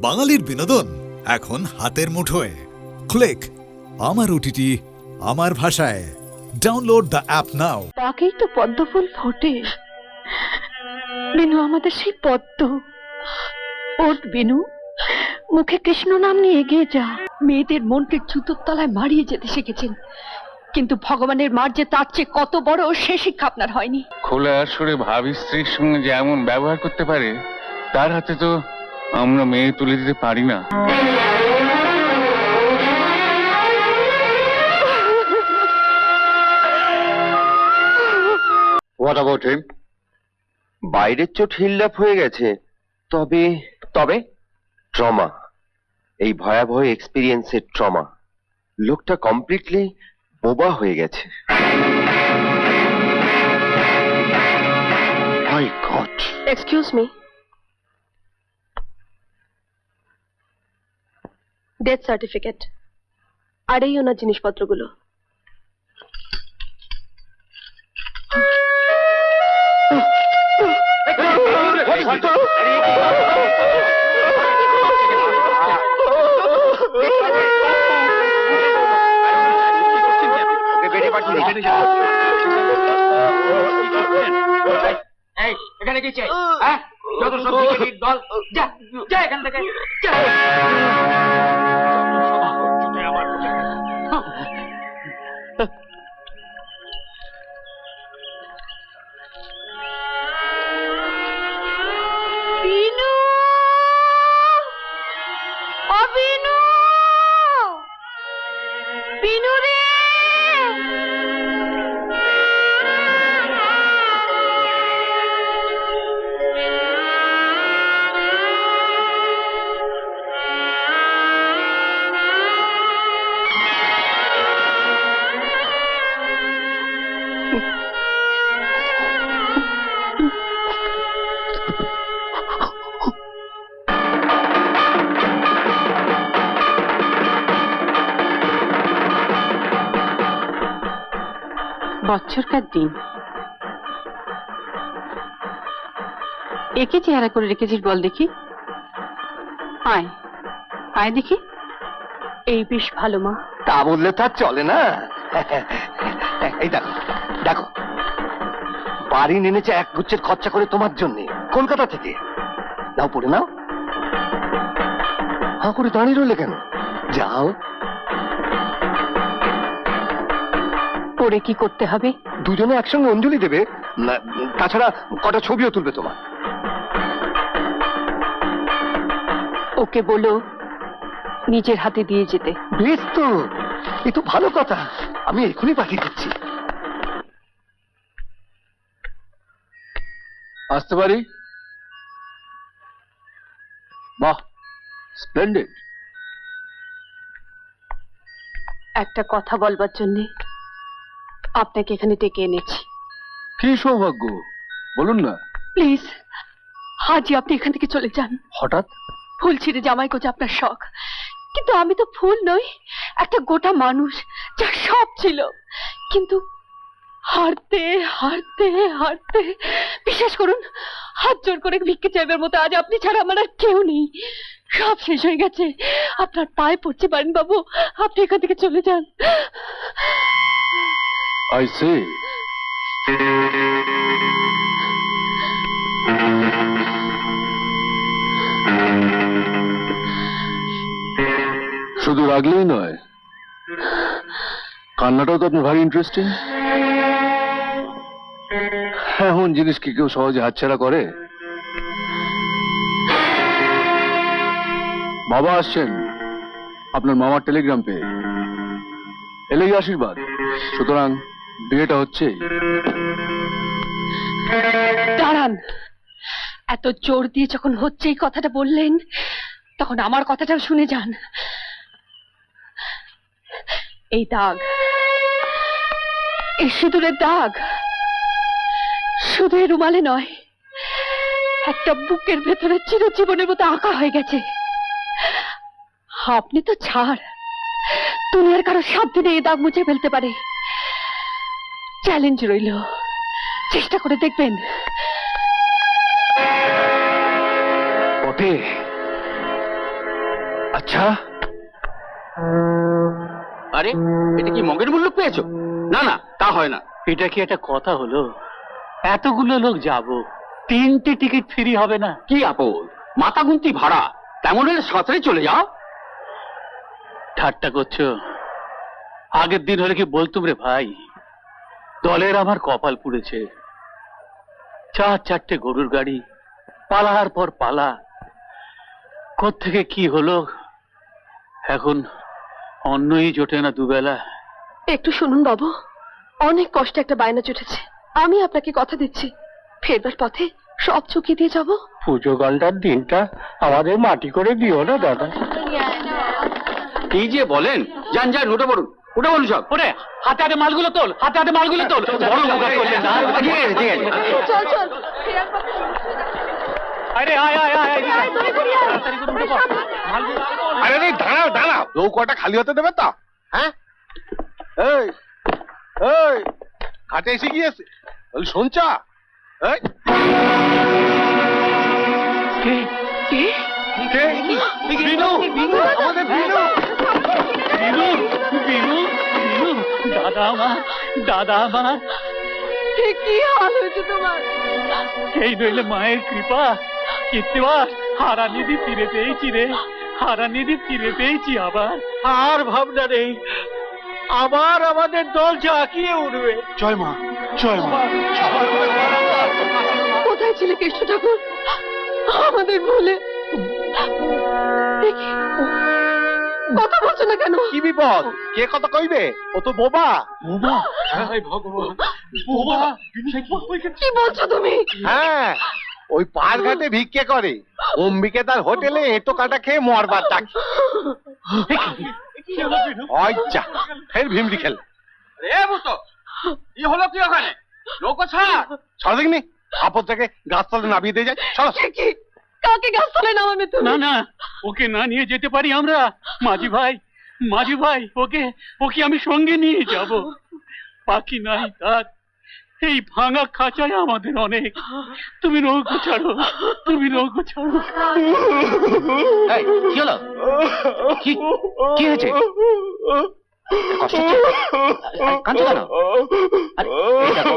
বাঙালির বিনোদন এখন হাতের মুঠোয়। ক্লিক আমার ওটিটি আমার ভাষায়। ডাউনলোড দ্য অ্যাপ নাও। তাকেই তো পদ্ম ফুল ফোটে। বিনু আমাদের সেই পদ্ম। ওঠ বিনু, মুখে কৃষ্ণ নাম নিয়ে এগিয়ে যা। মেয়েদের মনকে জুতোর তলায় মারিয়ে যেতে শিখেছেন, কিন্তু ভগবানের মার যে তার চেয়ে কত বড় সে শিক্ষা আপনার হয়নি। খোলা সুরে ভাবি স্ত্রীর সঙ্গে যে এমন ব্যবহার করতে পারে তার হাতে তো আমরা মেয়ে তুলে দিতে পারি না। What about him? বাইরের চোট হিল্লাপ হয়ে গেছে, তবে তবে ট্রমা, এই ভয়াবহ এক্সপিরিয়েন্সের ট্রমা। লোকটা কমপ্লিটলি বোবা হয়ে গেছে। My God. Excuse me, death certificate আর এই ওনার জিনিসপত্রগুলো। এখানে কি চাই? যত সব দল যা যা এখান থেকে। বিনু, ও বিনু, বিনু রে। বছরকার দিন একে চেহারা করে রেখেছিস বল দেখি। আয় আয় দেখি। এই বেশ ভালো মা। তা বললে তার চলে না। এই দেখো দেখো, বাড়ি নেমেছে এক গুচ্ছের খরচা করে তোমার জন্য কলকাতা থেকে। নাও পড়ে নাও। হাঁ করে দাঁড়িয়ে রইলে কেন? যাও। পরে কি করতে হবে? দুজনে একসঙ্গে অঞ্জলি দেবে, তাছাড়া কটা ছবিও তুলবে তোমার। ওকে বলো নিজের হাতে দিয়ে যেতে। বেশ তো, এ তো ভালো কথা। আমি এখনই পাঠিয়ে দিচ্ছি। আসতে পারি? বাহ, স্প্লেন্ডেড। একটা কথা বলবার জন্যে আপনাকে এখানে ডেকে এনেছি। কি সৌভাগ্য, বলুন না। প্লিজ আজই আপনি এখান থেকে চলে যান। হঠাৎ? ফুল ছিঁড়ে জামাই গোজা আপনার শখ, কিন্তু আমি তো ফুল নই, একটা গোটা মানুষ যার সব ছিল, কিন্তু হারতে হারতে হারতে, বিশ্বাস করুন হাত জোর করে ভিক্ষে চাইবার মতো আজ আপনি ছাড়া আমার আর কেউ নেই। সব শেষ হয়ে গেছে। আপনার পায়ে পড়তে পারেন বাবু, আপনি এখান থেকে চলে যান। I see. শুধু রাগলেই নয়, কান্নাটাও তো আপনার ভারী ইন্টারেস্টিং। এমন জিনিস কি কেউ সহজে হাতছাড়া করে? বাবা আসছেন আপনার মামার টেলিগ্রাম পেয়ে, এলেই আশীর্বাদ। সুতরাং বিয়েটা হচ্ছে। দাঁড়ান, এত জোর দিয়ে যখন হচ্ছে এই কথাটা বললেন, তখন আমার কথাটাও শুনে যান। এই দাগ, এই সিঁদুরের দাগ শুধু এই রুমালে নয়, একটা বুকের ভেতরে চিরজীবনের মতো আঁকা হয়ে গেছে। আপনি তো ছাড়, দুনিয়ার কারো সাবধানে এই দাগ মুছে ফেলতে পারে। চ্যালেঞ্জ রইল, চেষ্টা করে দেখবেন। বটে, আচ্ছা, আরে এটা কি মগের মূল্য পেয়েছো? না না, তা হয় না। এটা কি একটা কথা হলো? এতগুলো লোক যাব, 3টে টিকিট ফ্রি হবে না? কি আপদ, মাথা গুনতি ভাড়া, তেমন হলে সাঁতরে চলে যাও। ঠাট্টা করছো? আগের দিন হলে কি বলতুম রে ভাই, দলের আমার কপাল পুড়েছে। 4 গরুর গাড়ি, পালার পর পালা, কোত্থেকে কি হলো, এখন অন্নই জোটে না দুবেলা। একটু শুনুন বাবু, অনেক কষ্টে একটা বায়না জুটেছে। আমি আপনাকে কথা দিচ্ছি, ফেরবার পথে সব চুকিয়ে দিয়ে যাব। পুজো গালটার দিনটা আমাদের মাটি করে দিও না দাদা। কি যে বলেন, যান যান, উঠে পড়ুন, উঠে পড়ুন সব। ওরে, হাতে হাতে মালগুলো তোল, হাতে হাতে মালগুলো তোল। বড় উপকার করলেন না। ঠিক আছে, ঠিক আছে। চল চল, ফেরার পথে আরে আয় আয় আয় আয়, আয়, দৌড়ে দৌড়ে আয়। তাড়াতাড়ি করে উঠে পড়। মালগুলো আয় তোল। আরে দাঁড়াও দাঁড়াও, নৌকাটা খালি হতে দেবে তো? হ্যাঁ, এই এই ঘাটে এসে গিয়েছে, বল শুনছা? এই কে? কে? কে? বিনু, আমাদের বিনু। বিনু, বিনু, বিনু, দাদা আমার, দাদা আমার। এ কি হাল হয়েছে তোমার? এই নইলে মায়ের কৃপা। কীর্তিবাস, হারানিধি ফিরে পেয়েছি রে, হারানিধি ফিরে পেয়েছি আবার। আর ভাবনা নেই, আবার আমাদের দল ঝাঁকিয়ে উঠবে। জয় মা, জয় মা। কোথায় ছিলে কৃষ্ণ ঠাকুর আমাদের ভুলে? এ কি? কথা বলছো না কেন? কি বিপদ? কে কথা কইবে? ও তো বোবা। বোবা, হায় ভগবান, বোবা। কি বলছো তুমি? হ্যাঁ, ওই পার ঘাটে ভিক্ষে করে, অম্বিকে তার হোটেলে এঁটো কাটা খেয়ে মরবার ডাকে। ওই যা, ফের ভিমরি খেল। এ বুঝতো, কি হলো কি ওখানে? নৌকো ছাড়। সর দেখিনি, আপদ থেকে গাছতলে নামিয়ে দিয়ে যায়। সরো। এ কি? কাকে গাছতলায় নামাবে তুমি? না না, ওকে না নিয়ে যেতে পারি আমরা। মাঝি ভাই, মাঝি ভাই, ওকে ওকে আমি সঙ্গে নিয়ে যাব। পাখি নাই তার, এই ভাঙা খাঁচায় আমাদের অনেক। তুমি নৌকো ছাড়ো, তুমি নৌকো ছাড়ো। এই, কি হলো? কি কি হয়েছে? কষ্ট হচ্ছে? আরে, কাঁদছো কেন? আরে, এই দেখো।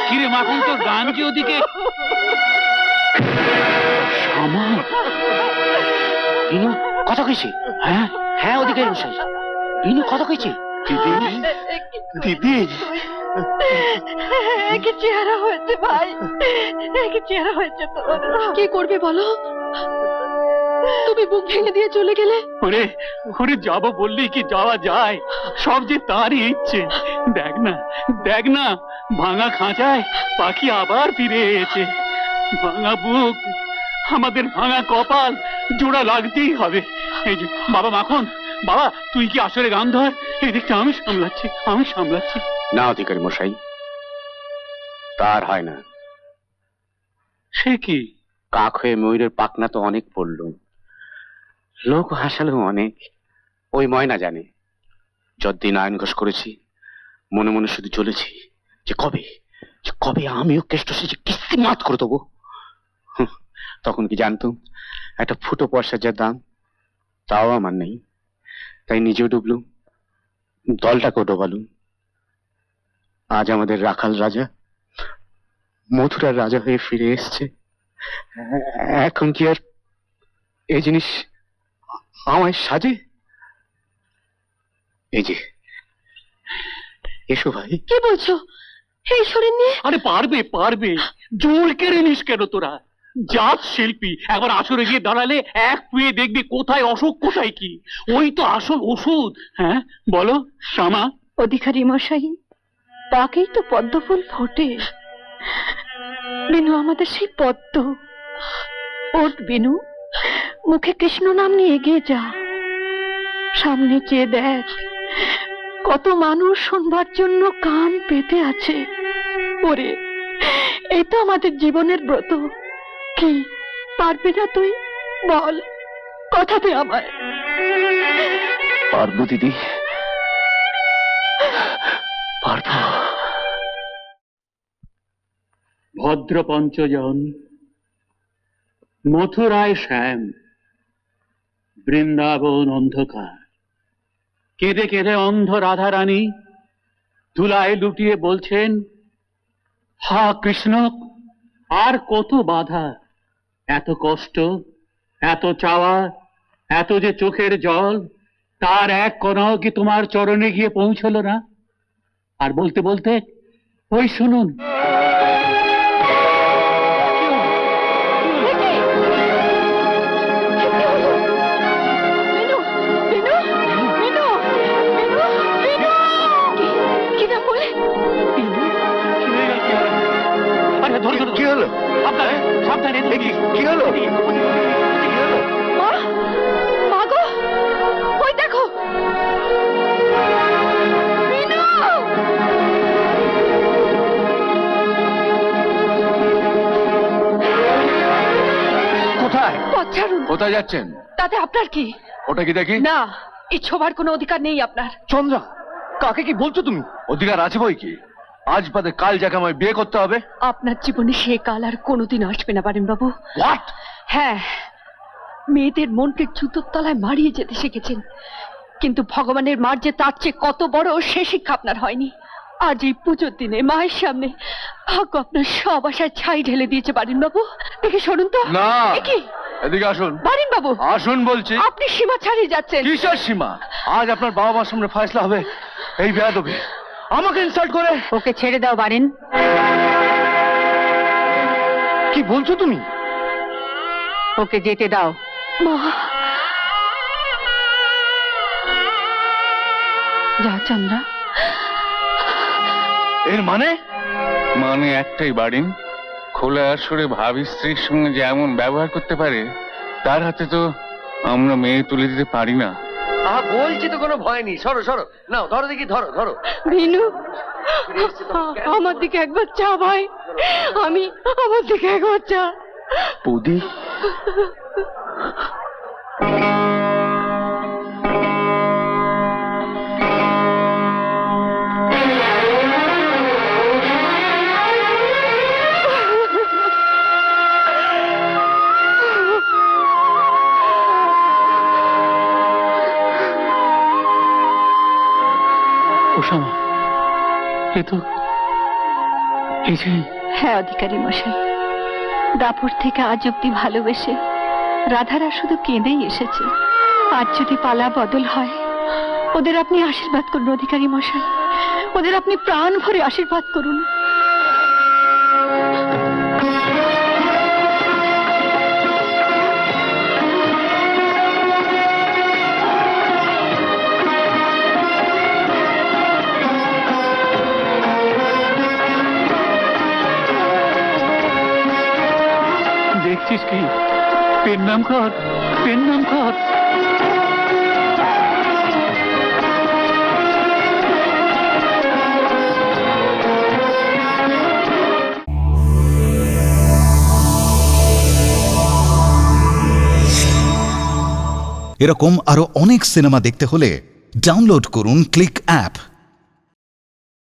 কিরে মাখন, তোর গান যে ওদিকে। শ্যামা, বিনু কথা কইছি? হ্যাঁ হ্যাঁ, ওদিকে মশাই। বিনু কথা কইছি? দিদি, কি চেহারা হয়েছে ভাই, কি চেহারা হয়েছে তোর। কি করবে বলো? তুমি বুক ভেঙে দিয়ে চলে গেলে। ওরে, ওরে যাবো বললেই কি যাওয়া যায়? সব যে তারই ইচ্ছে। দেখ না, দেখ না, ভাঙা খাঁচায় পাখি আবার ফিরে এসেছে। ভাঙা বুক, আমাদের ভাঙা কপাল, জোড়া লাগতেই হবে। এই যে বাবা মাখন, বাবা তুই কি আসলে গান ধর, এই দিকটা আমি সামলাচ্ছি, আমি সামলাচ্ছি। না অধিকারী মশাই, তার হয় না। সে কি? কাক হয়ে ময়ূরের পাখনা তো অনেক পড়ল, লোক হাসালো অনেক, ওই ময়না জানে। যতদিন আইন ঘোষ করেছি, মনে মনে শুধু চলেছি যে কবে আমিও কেষ্ট সেজে কিস্তি মাত করে দেবো। তখন কি জানতো একটা ফুটো পয়সার যা দাম, তাও আমার নেই। তাই নিজেও ডুবলুম, দলটাকেও ডোবালুম। আজ আমাদের রাখাল রাজা মথুরার রাজা হয়ে ফিরে এসছে। এখন কি আর এই জিনিস আমায় সাজে? এই যে, এসো ভাই। কি বলছো এই শরীর নিয়ে? আরে পারবে পারবে, জোর কেড়ে নিস কেন তোরা? জাত শিল্পী, একবার আসরে গিয়ে দাঁড়ালে এক পুয়ে দেখবি কোথায় অসুখ কোথায় কি। ওই তো আসল ওষুধ। হ্যাঁ বলো শ্যামা। অধিকারী মশাই, তাকেই তো পদ্ম ফুল ফোটে। বিনু আমাদের সেই পদ্ম। ওঠ বিনু, মুখে কৃষ্ণ নাম নিয়ে এগিয়ে যা। সামনে চেয়ে দেখ, কত মানুষ শুনবার জন্য কান পেতে আছে। ওরে, এই তো আমাদের জীবনের ব্রত। কি পারবি না তুই? বল, কথা দে আমায়। পারবো দিদি, পারবো। ভদ্র পঞ্চজন, মথুরায় শ্যাম, বৃন্দাবন অন্ধকার। কেঁদে কেঁদে অন্ধ রাধারানী ধুলায় লুটিয়ে বলছেন, হা কৃষ্ণ, আর কত বাধা, এত কষ্ট, এত চাওয়া, এত যে চোখের জল, তার এক কণাও কি তোমার চরণে গিয়ে পৌঁছলো না? আর বলতে বলতে ওই শুনুন, কি হলো? সাবধানে, কি হলো? মা গো, ওই দেখো বিনু! কোথায় পথ ছাড়ুন। কোথায় যাচ্ছেন? তাতে আপনার কি? ওটা কি দেখি? না, এই ছোবার কোনো অধিকার নেই আপনার। চন্দ্রা, কাকে কি বলছো তুমি? অধিকার আছে বই কি? আজ বাদে কাল যাকে আমায় বিয়ে করতে হবে। আপনার জীবনে সে কাল আর কোনোদিন আসবে না বারেন বাবু। হোয়াট? হ্যাঁ, মেয়েদের মনকে জুতোর তলায় মারিয়ে যেতে শিখেছেন, কিন্তু ভগবানের মার যে তার চেয়ে কত বড়, সে শিক্ষা আপনার হয়নি। আজ এই পুজোর দিনে মায়ের সামনে ভাগ্য আপনার সব আশায় ছাই ঢেলে দিয়েছে বারেন বাবু। দেখে শুনুন তো। না, কি এদিকে আসুন। বারেন বাবু, আসুন বলছি। আপনি সীমা ছাড়িয়ে যাচ্ছেন। কিসের সীমা? আজ আপনার বাবা মার সামনে ফয়সলা হবে এই বেয়াদবি আমাকে ইনসাল্ট করে। ওকে ছেড়ে দাও বারেন। কি বলছো তুমি? ওকে যেতে দাও। মা, যা চন্দ্রা। এর মানে? মানে একটাই বাড়িন, খোলা আসরে ভাবি স্ত্রীর সঙ্গে যে এমন ব্যবহার করতে পারে, তার হাতে তো আমরা মেয়ে তুলে দিতে পারি না। বলছি তো কোনো ভয় নেই। সরো সরো, নাও ধরো দেখি, ধরো ধরো। বিনু, আমার দিকে একবার চা ভাই। আমার দিকে একবার চা। বৌদি, ওসামা, এ তো এই যে। হ্যাঁ অধিকারী মশাই, দাপুর থেকে আজ অব্দি ভালোবেসে রাধারা শুধু কেঁদেই এসেছে। আজ যদি পালা বদল হয়, ওদের আপনি আশীর্বাদ করুন অধিকারী মশাই, ওদের আপনি প্রাণ ভরে আশীর্বাদ করুন। দেখছিস কি? পেন নাম কর, পেন নাম কর। এরকম আরো অনেক সিনেমা দেখতে হলে ডাউনলোড করুন ক্লিক অ্যাপ।